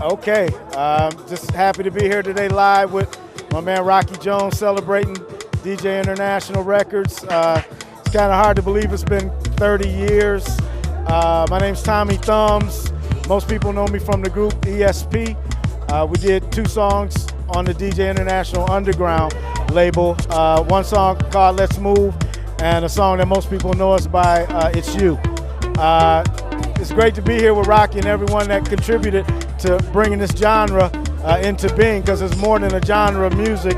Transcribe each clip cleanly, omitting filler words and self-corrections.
Okay, just happy to be here today live with my man Rocky Jones celebrating DJ International Records. It's kind of hard to believe it's been 30 years. My name's Tommy Thumbs. Most people know me from the group ESP. We did 2 songs on the DJ International Underground label. One song called Let's Move and a song that most people know us by, It's You. It's great to be here with Rocky and everyone that contributed to bringing this genre into being, because it's more than a genre of music,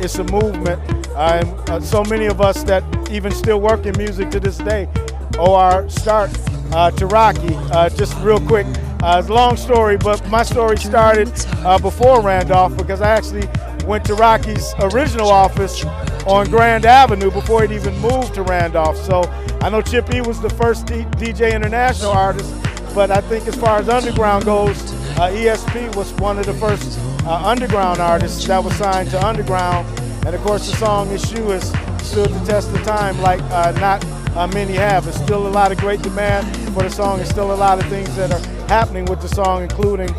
it's a movement. And so many of us that even still work in music to this day owe our start to Rocky. Just real quick, it's a long story, but my story started before Randolph, because I actually went to Rocky's original office on Grand Avenue before he'd even moved to Randolph. So I know Chip E was the first DJ International artist, but I think as far as underground goes, ESP was one of the first underground artists that was signed to Underground. And of course the song It's You has stood the test of time like not many have. There's still a lot of great demand for the song. There's still a lot of things that are happening with the song, including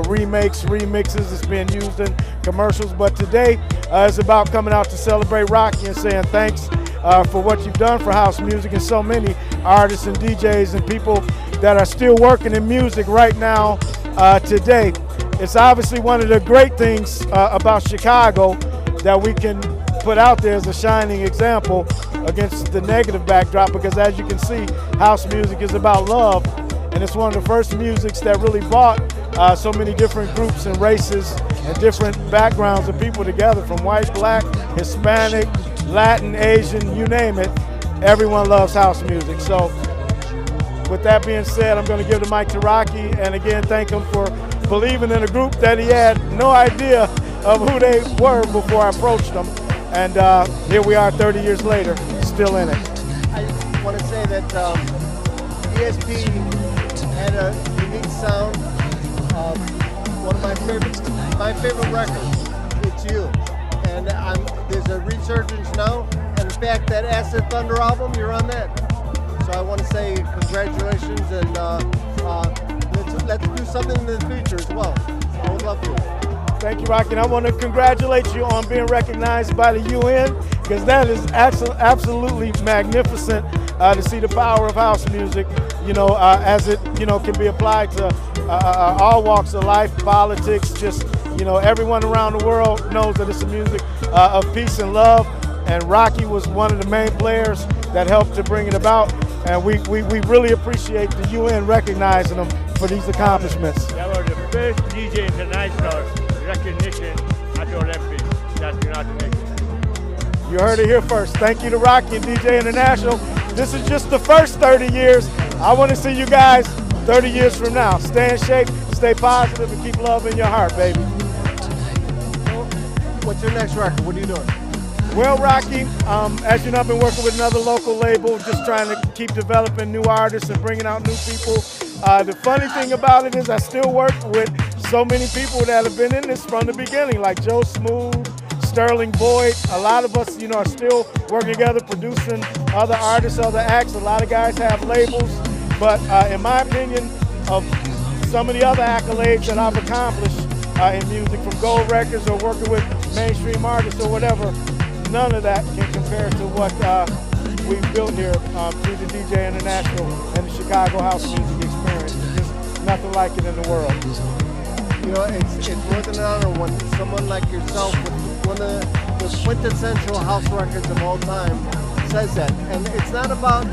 remakes, remixes. It's being used in commercials. But today is about coming out to celebrate Rocky and saying thanks for what you've done for house music, and so many artists and DJs and people that are still working in music right now today. It's obviously one of the great things about Chicago that we can put out there as a shining example against the negative backdrop, because as you can see, house music is about love, and it's one of the first musics that really brought so many different groups and races and different backgrounds of people together, from white, black, Hispanic, Latin, Asian, you name it. Everyone loves house music. So with that being said, I'm going to give the mic to Rocky, and again thank him for believing in a group that he had no idea of who they were before I approached them. And here we are 30 years later, still in it. I want to say that ESP had a unique sound. One of my favorite records, It's You. And there's a resurgence now. And in fact, that Acid Thunder album, you're on that. So I want to say congratulations, and let's do something in the future as well. I would love to. Thank you, Rocky. And I want to congratulate you on being recognized by the UN, because that is absolutely magnificent to see the power of house music, as it, can be applied to all walks of life, politics, just, everyone around the world knows that it's a music of peace and love. And Rocky was one of the main players that helped to bring it about. And we really appreciate the UN recognizing them for these accomplishments. That was the first DJ International recognition at the Olympics that the United Nations. You heard it here first. Thank you to Rocky and DJ International. This is just the first 30 years. I want to see you guys 30 years from now. Stay in shape, stay positive, and keep love in your heart, baby. What's your next record? What are you doing? Well, Rocky, as you know, I've been working with another local label, just trying to keep developing new artists and bringing out new people. The funny thing about it is I still work with so many people that have been in this from the beginning, like Joe Smooth, Sterling Boyd. A lot of us, are still working together, producing other artists, other acts. A lot of guys have labels, but in my opinion, of some of the other accolades that I've accomplished in music, from Gold Records or working with mainstream artists or whatever, none of that can compare to what we've built here through the DJ International and the Chicago house music experience. There's just nothing like it in the world. It's more than an honor when someone like yourself, with one of the quintessential house records of all time, says that. And it's not about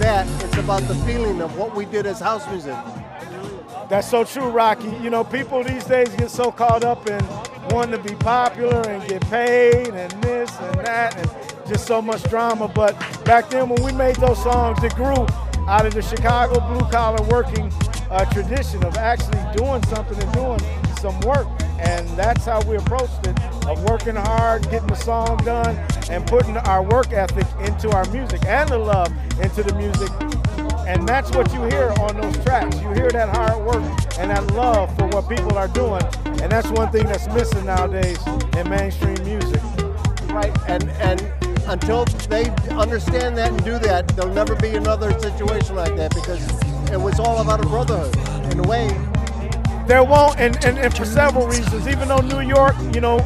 that, it's about the feeling of what we did as house music. That's so true, Rocky. People these days get so caught up in wanting to be popular and get paid and this and that and just so much drama. But back then when we made those songs, it grew out of the Chicago blue-collar working tradition of actually doing something and doing some work. And that's how we approached it, of working hard, getting the song done, and putting our work ethic into our music and the love into the music. And that's what you hear on those tracks. You hear that hard work and that love for what people are doing. And that's one thing that's missing nowadays in mainstream music. Right, and until they understand that and do that, there'll never be another situation like that, because it was all about a brotherhood. In a way, There won't, and for several reasons. Even though New York, you know,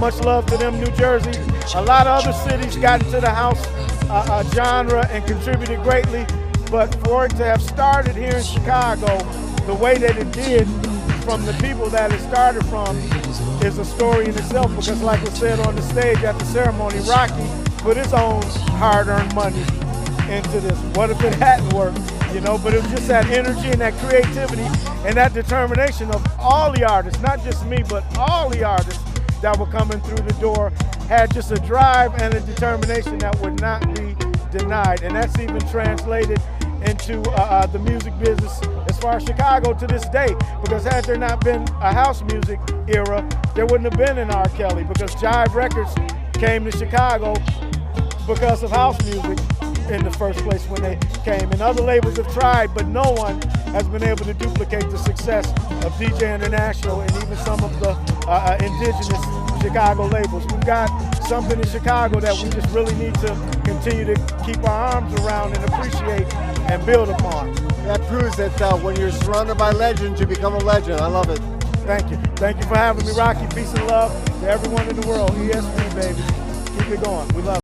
much love to them, New Jersey, a lot of other cities got into the house genre and contributed greatly. But for it to have started here in Chicago the way that it did, from the people that it started from, is a story in itself. Because like was said on the stage at the ceremony, Rocky put his own hard-earned money into this. What if it hadn't worked? You know, but it was just that energy and that creativity and that determination of all the artists, not just me, but all the artists that were coming through the door had just a drive and a determination that would not be denied. And that's even translated into the music business as far as Chicago to this day. Because had there not been a house music era, there wouldn't have been an R. Kelly, because Jive Records came to Chicago because of house music in the first place when they came. And other labels have tried, but no one has been able to duplicate the success of DJ International and even some of the indigenous Chicago labels. We've got something in Chicago that we just really need to continue to keep our arms around and appreciate and build upon. That proves that when you're surrounded by legends, you become a legend. I love it. Thank you. Thank you for having me, Rocky. Peace and love to everyone in the world. ESP, baby. Keep it going. We love it.